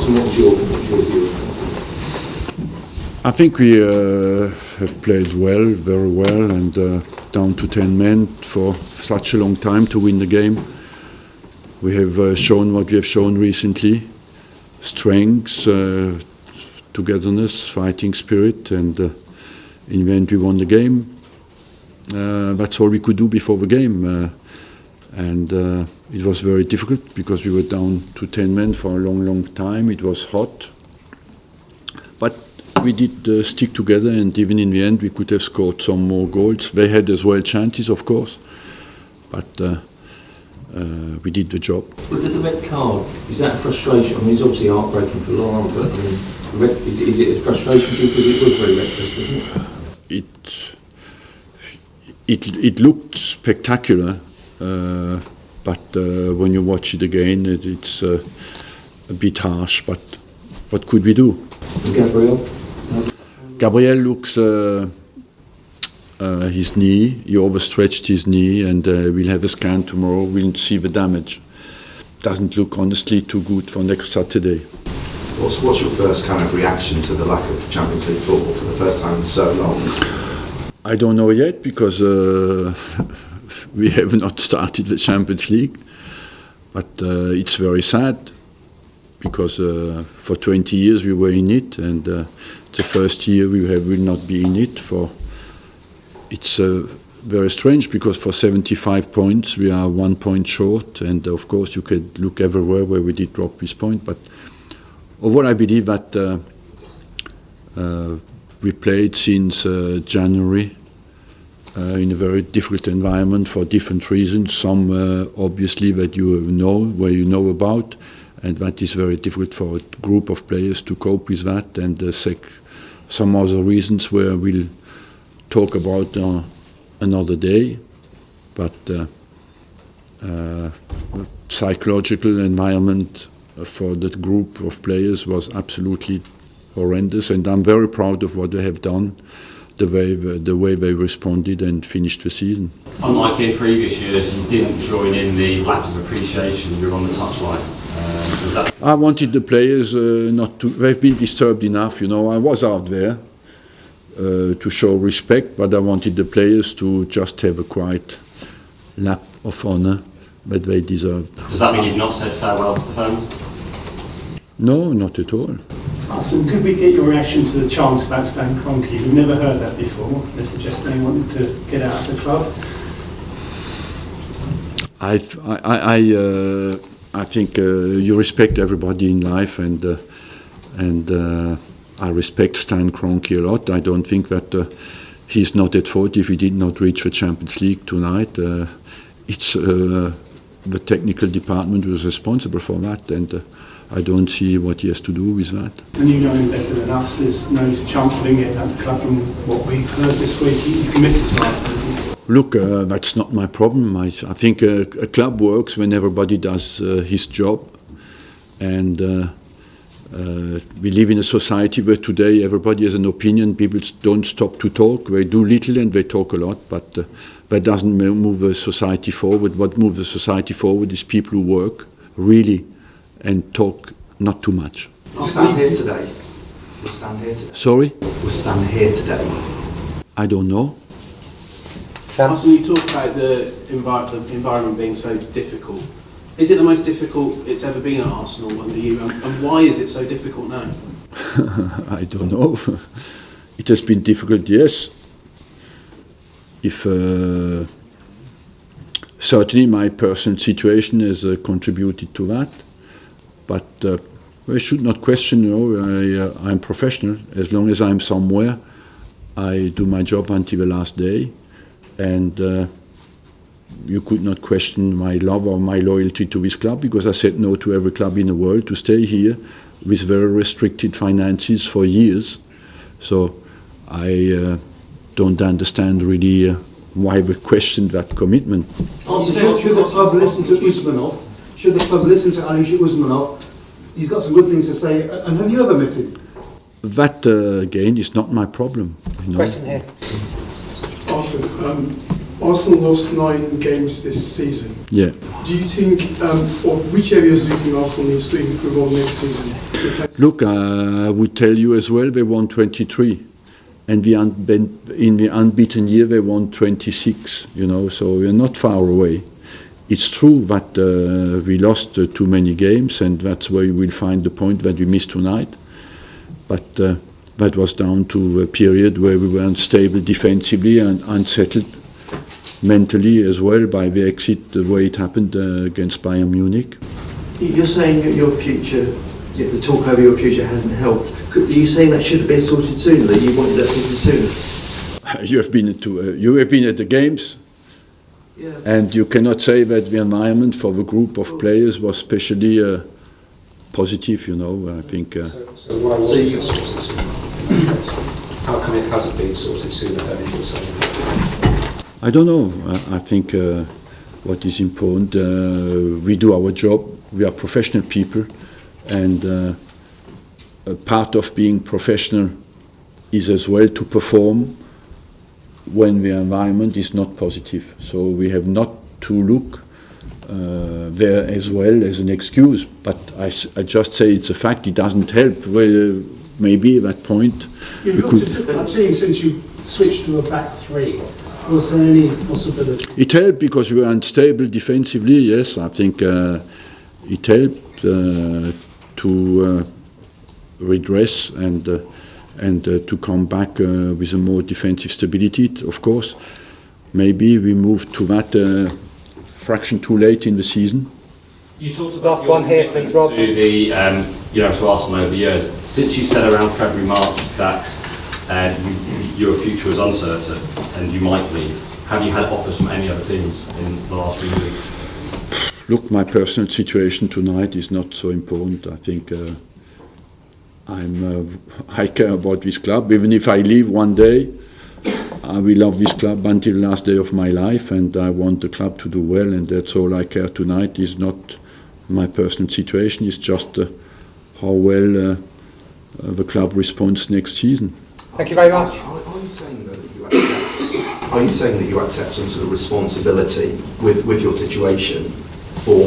Arsene, what was your view? I think we have played well, very well, and down to 10 men for such a long time to win the game. We have shown what we have shown recently: strength, togetherness, fighting spirit, and in the end we won the game. That's all we could do before the game, and it was very difficult because we were down to 10 men for a long time. It was hot, but we did stick together, and even in the end we could have scored some more goals. They had as well chances, of course, but we did the job. Look at the red card. Is that frustration? I mean, it's obviously heartbreaking for Laurent, but I mean, is it a frustration for you because it was very reckless, wasn't it? It looked spectacular, but when you watch it again, it's a bit harsh. But what could we do? And Gabriel looks his knee. He overstretched his knee, and we'll have a scan tomorrow. We'll see the damage. Doesn't look honestly too good for next Saturday. What's your first kind of reaction to the lack of Champions League football for the first time in so long? I don't know yet because we have not started the Champions League, but it's very sad because for 20 years we were in it, and the first year we will not be in it. It's very strange because for 75 points we are 1 point short, and of course you could look everywhere where we did drop this point, but overall I believe that we played since January in a very difficult environment for different reasons. Some obviously that you know about, and that is very difficult for a group of players to cope with that, and some other reasons where we'll talk about another day. But the psychological environment for that group of players was absolutely horrendous, and I'm very proud of what they have done, the way they responded and finished the season. Unlike in previous years, you didn't join in the lack of appreciation. You were on the touchline. I wanted the players not to. They've been disturbed enough, you know. I was out there to show respect, but I wanted the players to just have a quiet lap of honour that they deserved. Does that mean you've not said farewell to the fans? No, not at all. Arsene, could we get your reaction to the chants about Stan Kroenke? We've never heard that before. They're suggesting they wanted to get out of the club. I think you respect everybody in life, and I respect Stan Kroenke a lot. I don't think that he's not at fault if he did not reach the Champions League tonight. It's the technical department who is responsible for that, and I don't see what he has to do with that. And you know him better than us. There's no chance of him getting out of the club from what we've heard this week. He's committed to Arsenal. Look, that's not my problem. I think a club works when everybody does his job, and we live in a society where today everybody has an opinion. People don't stop to talk. They do little and they talk a lot, but that doesn't move the society forward. What moves the society forward is people who work really and talk not too much. We'll stand here today. Sorry? We'll stand here today. I don't know. Arsene, you talk about the environment being so difficult. Is it the most difficult it's ever been at Arsenal under you, and why is it so difficult now? I don't know. It has been difficult, yes. Certainly my personal situation has contributed to that, but I should not question. I'm professional. As long as I'm somewhere, I do my job until the last day, and you could not question my love or my loyalty to this club, because I said no to every club in the world to stay here with very restricted finances for years. So I don't understand really why we questioned that commitment. Should the club listen to Usmanov? Should the club listen to Alisher Usmanov? He's got some good things to say. And have you ever met him? That again is not my problem. You know? Question here. Arsenal lost 9 games this season. Yeah. Do you think, or which areas do you think Arsenal needs to improve on next season? Look, I would tell you as well, they won 23. And in the unbeaten year, they won 26, so we're not far away. It's true that we lost too many games, and that's where you will find the point that we missed tonight. But that was down to a period where we were unstable defensively and unsettled mentally as well by the exit, the way it happened against Bayern Munich. You're saying that your future, the talk over your future hasn't helped. Are you saying that should have been sorted sooner, that you wanted that sorted sooner? You have been at the games. Yeah. And you cannot say that the environment for the group of players was especially positive, I think. So why wasn't it sorted sooner? How come it hasn't been sorted sooner then, if you're saying? I don't know. I think what is important, we do our job. We are professional people, and a part of being professional is as well to perform when the environment is not positive. So we have not to look there as well as an excuse, but I just say it's a fact. It doesn't help. Well, maybe at that point You've looked at different teams since you switched to a back three. Was there any possibility? It helped because we were unstable defensively, yes. I think it helped to redress and to come back with a more defensive stability, of course. Maybe we moved to that fraction too late in the season. You talked about last one here, please, Rob. To the, to Arsenal over the years. Since you said around February, March that your future was uncertain and you might leave, have you had offers from any other teams in the last few weeks? Look, my personal situation tonight is not so important. I think I care about this club. Even if I leave one day, I will love this club until the last day of my life, and I want the club to do well, and that's all I care tonight. Is not my personal situation, it's just how well the club responds next season. Thank you very much. Are you saying that you accept some sort of responsibility with your situation for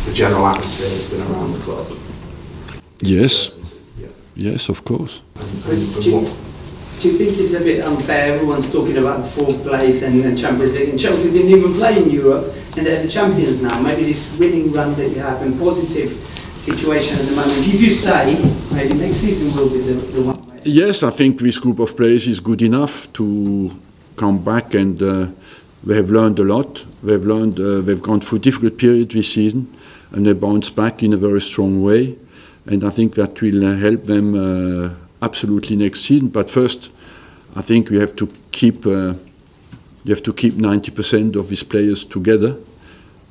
the general atmosphere that's been around the club? Yes. Yes, of course. Do you think it's a bit unfair? Everyone's talking about fourth place and Champions League, and Chelsea didn't even play in Europe, and they're the champions now. Maybe this winning run that you have and positive situation at the moment, if you stay, maybe next season will be the one. Yes, I think this group of players is good enough to come back, and they have learned a lot. They've gone through a difficult period this season, and they bounced back in a very strong way. And I think that will help them absolutely next season. But first, I think we have to keep 90% of these players together,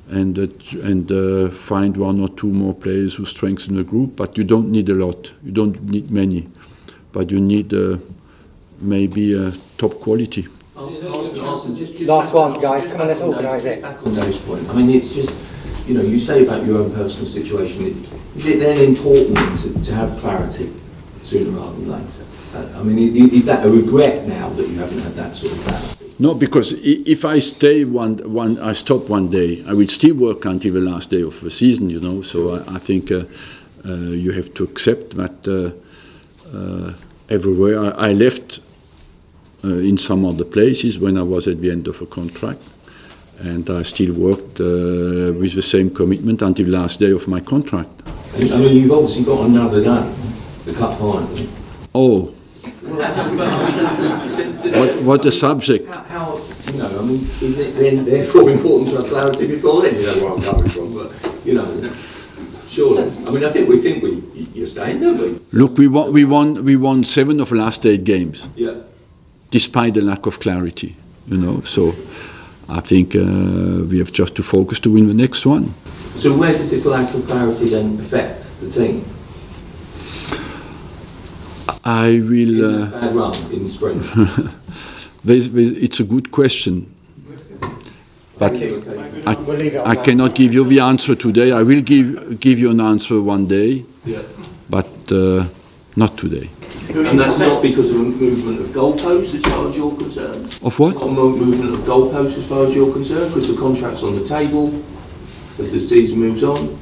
and find one or two more players who strengthen the group. But you don't need a lot. You don't need many, but you need maybe top quality. Last one, guys. Come on, let's organise it. Back on Dave's point. I mean, it's just, you say about your own personal situation. Is it then important to have clarity sooner rather than later? I mean, is that a regret now that you haven't had that sort of clarity? No, because if I stay I stop one day, I will still work until the last day of the season, So I think you have to accept that everywhere. I left in some other places when I was at the end of a contract, and I still worked with the same commitment until the last day of my contract. I mean, you've obviously got another game, the cup final. Oh. What a subject. How is it then therefore important to have clarity before then? You know where I'm coming from, but, surely. I mean, I think you're staying, don't we? Look, we won 7 of the last 8 games. Yeah. Despite the lack of clarity, So I think we have just to focus to win the next one. So where did the lack of clarity then affect the team? I will. In that bad run in spring. It's a good question, but I cannot give you the answer today. I will give you an answer one day, but not today. And that's not because of a movement of goalposts, as far as you're concerned? Of what? Not a movement of goalposts, as far as you're concerned, because the contract's on the table as the season moves on?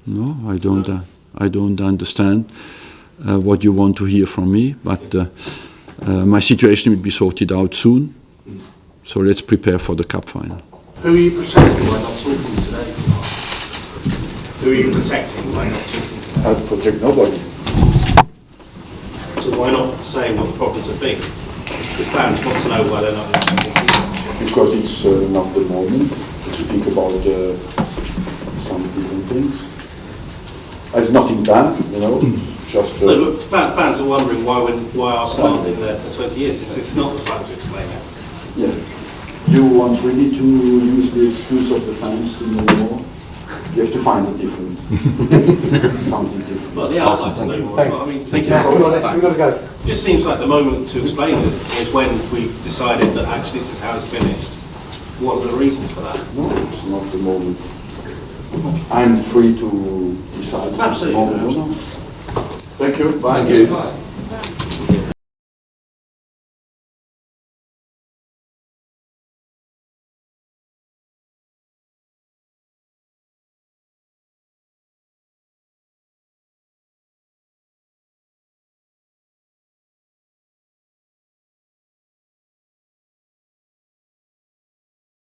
No, I don't. I don't understand what you want to hear from me, but my situation will be sorted out soon. So let's prepare for the cup final. Who are you protecting by not talking today? Who are you protecting by not talking today? I protect nobody. So why not saying what the problems have been? Because fans want to know why they're not talking. Because it's not the moment to think about some different things. There's nothing bad, you know. Just. No, but fans are wondering why Arsenal aren't in there for 20 years. It's not the time to explain that. Yeah. You want really to use the excuse of the fans to know more? You have to find a different, something different. Well, the outside to know more. Thanks. I mean, Thank you. We've got to go. it just seems like the moment to explain it is when we've decided that actually this is how it's finished. What are the reasons for that? No, it's not the moment. I'm free to decide. Absolutely. Thank you. Bye. Thank you.